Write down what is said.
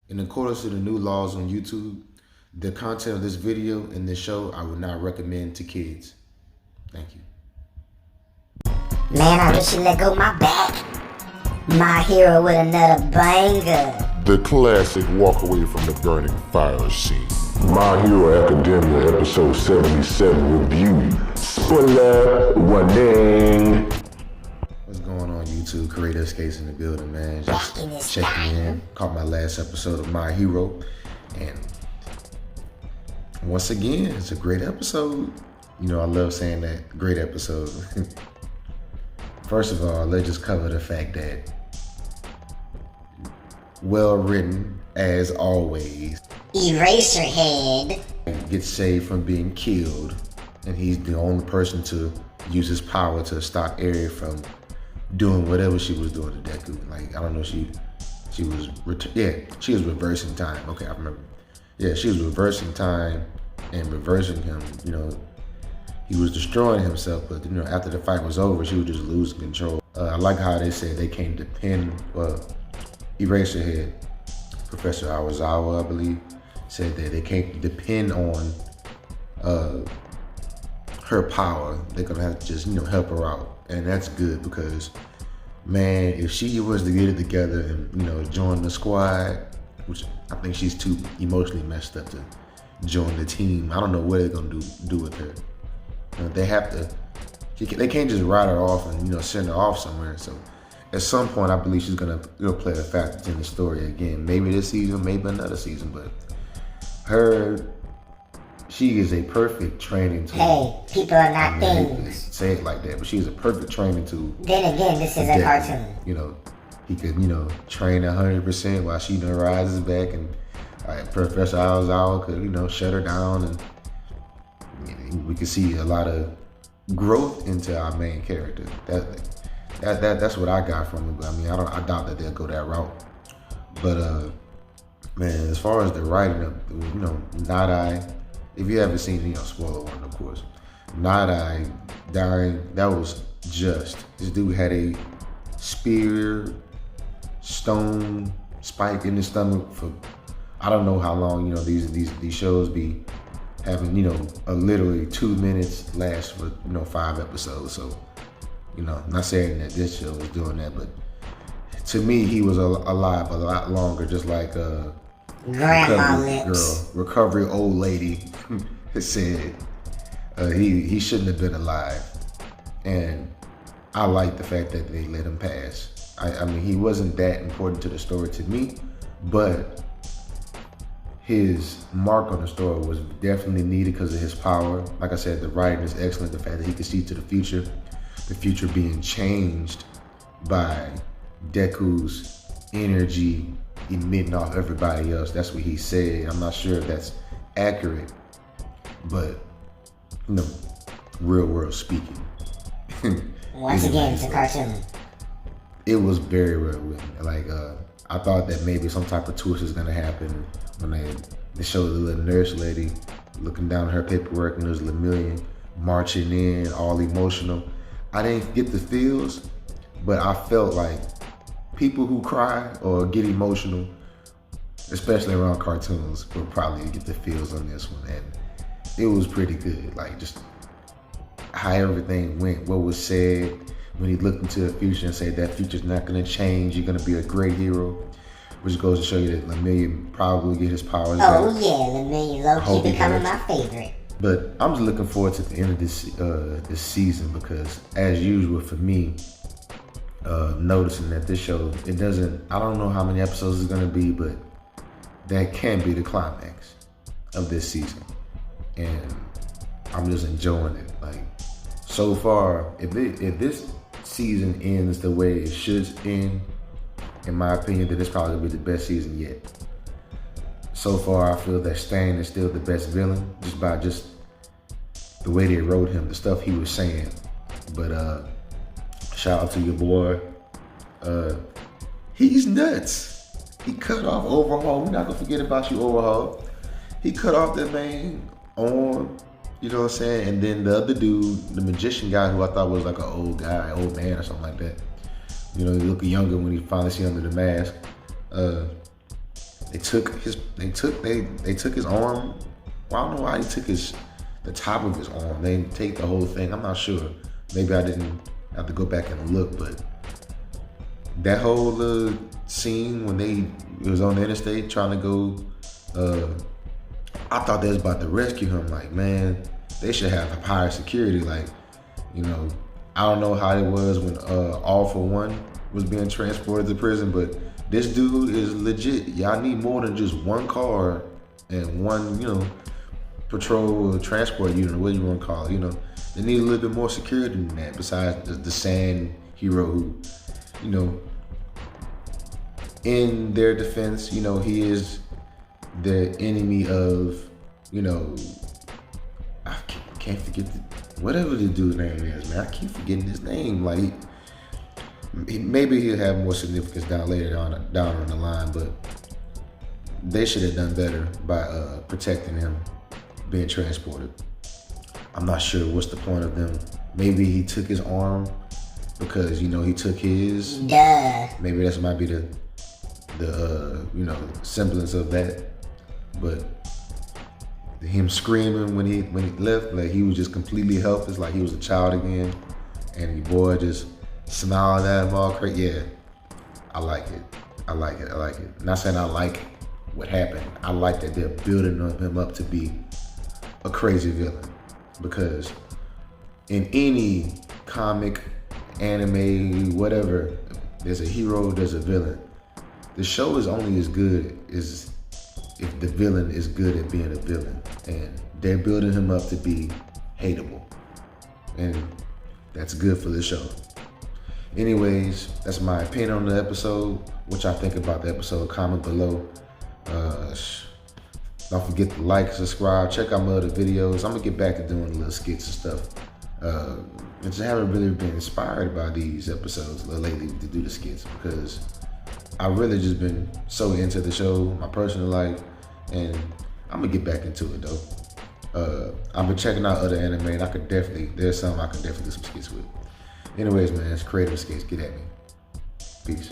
In accordance to the new laws on YouTube, the content of this video and this show I would not recommend to kids. Thank you. Man, I wish you let go my back. My hero with another banger. The classic walk away from the burning fire scene. My Hero Academia episode 77 review. Spoiler warning. What's going on, YouTube? Creative Case in the building, man. Back in this Checking time. in. Caught my last episode of My Hero, and once again, it's a great episode. You know, I love saying that. Great episode. First of all, let's just cover the fact that well written as always. Eraserhead. Gets saved from being killed, and he's the only person to use his power to stop Eri from doing whatever she was doing to Deku. Like, I don't know, she was reversing time. Okay, I remember. Yeah, she was reversing time and reversing him. You know, he was destroying himself, but you know, after the fight was over, she was just losing control. I like how they said they can't depend. Eraserhead, Professor Awazawa, I believe, said that they can't depend on her power. They're gonna have to just, you know, help her out, and that's good because, man, if she was to get it together and, you know, join the squad, which I think she's too emotionally messed up to join the team. I don't know what they're gonna do with her. You know, they have to. They can't just write her off and, you know, send her off somewhere. So at some point, I believe she's gonna, you know, play a factor in the story again. Maybe this season, maybe another season, but she is a perfect training tool. Hey, people are not things. Say it like that, but she's a perfect training tool. Then again, this is a cartoon. You know, he could, you know, train 100% while she, you know, rises back, and Professor Aozawa could, you know, shut her down, and we could see a lot of growth into our main character. That's what I got from it. But I mean, I doubt that they'll go that route. But man, as far as the writing of, you know, Night-Eye, if you haven't seen, you know, spoiler one, of course, Night-Eye dying, that was just. This dude had a spear, stone, spike in his stomach for I don't know how long. You know, these shows be having, you know, a literally 2 minutes last for, you know, 5 episodes. So, you know, I'm not saying that this show was doing that, but to me, he was alive a lot longer, just like Grandma lips. Recovery old lady said. He shouldn't have been alive, and I like the fact that they let him pass. I mean, he wasn't that important to the story to me, but his mark on the story was definitely needed because of his power. Like I said, the writing is excellent. The fact that he could see to the future being changed by Deku's energy emitting off everybody else. That's what he said. I'm not sure if that's accurate, but, you know, real world speaking. Once again, it's a cartoon. It was very well written. Like, I thought that maybe some type of twist is gonna happen when they showed the little nurse lady looking down her paperwork, and there's Lemillion marching in, all emotional. I didn't get the feels, but I felt like people who cry or get emotional, especially around cartoons, will probably get the feels on this one, and it was pretty good. Like, just how everything went, what was said when he looked into the future and said that future's not gonna change, you're gonna be a great hero, which goes to show you that Lemillion probably get his powers back. Oh yeah, Lemillion low-key becoming my favorite. But I'm just looking forward to the end of this season, because as usual for me, noticing that this show, it doesn't, I don't know how many episodes it's gonna be, but that can be the climax of this season. And I'm just enjoying it. Like, so far, if this season ends the way it should end, in my opinion, then it's probably gonna be the best season yet. So far, I feel that Stan is still the best villain, just by the way they wrote him, the stuff he was saying. But shout out to your boy. He's nuts. He cut off Overhaul. We're not gonna forget about you, Overhaul. He cut off that man arm, you know what I'm saying? And then the other dude, the magician guy, who I thought was like an old man or something like that. You know, he looked younger when he finally see under the mask. They took his arm. Well, I don't know why he took the top of his arm. They didn't take the whole thing. I'm not sure. Maybe I didn't have to go back and look, but that whole scene when it was on the interstate trying to go, I thought they was about to rescue him. Like, man, they should have higher security. Like, you know, I don't know how it was when All For One was being transported to prison, but this dude is legit. Y'all need more than just one car and one, patrol or transport unit, or what you want to call it. You know, they need a little bit more security than that. Besides the sand hero, who, in their defense, he is the enemy of, I can't forget whatever the dude's name is, man. I keep forgetting his name. Like, maybe he'll have more significance down on the line, but they should have done better by protecting him being transported. I'm not sure what's the point of them. Maybe he took his arm because he took his. Duh. Maybe that might be the semblance of that. But him screaming when he left, like he was just completely helpless, like he was a child again, and the boy just smiled at him all crazy. Yeah, I like it. Not saying I like what happened. I like that they're building him up to be a crazy villain, because in any comic, anime, whatever, there's a hero, there's a villain. The show is only as good as if the villain is good at being a villain, and they're building him up to be hateable, and that's good for the show. Anyways, that's my opinion on the episode. What y'all think about the episode? Comment below. Don't forget to like, subscribe, check out my other videos. I'm gonna get back to doing little skits and stuff. I just haven't really been inspired by these episodes lately to do the skits, because I've really just been so into the show, my personal life, and I'm gonna get back into it though. I've been checking out other anime, and there's some I can definitely do some skits with. Anyways, man, it's creative skits. Get at me. Peace.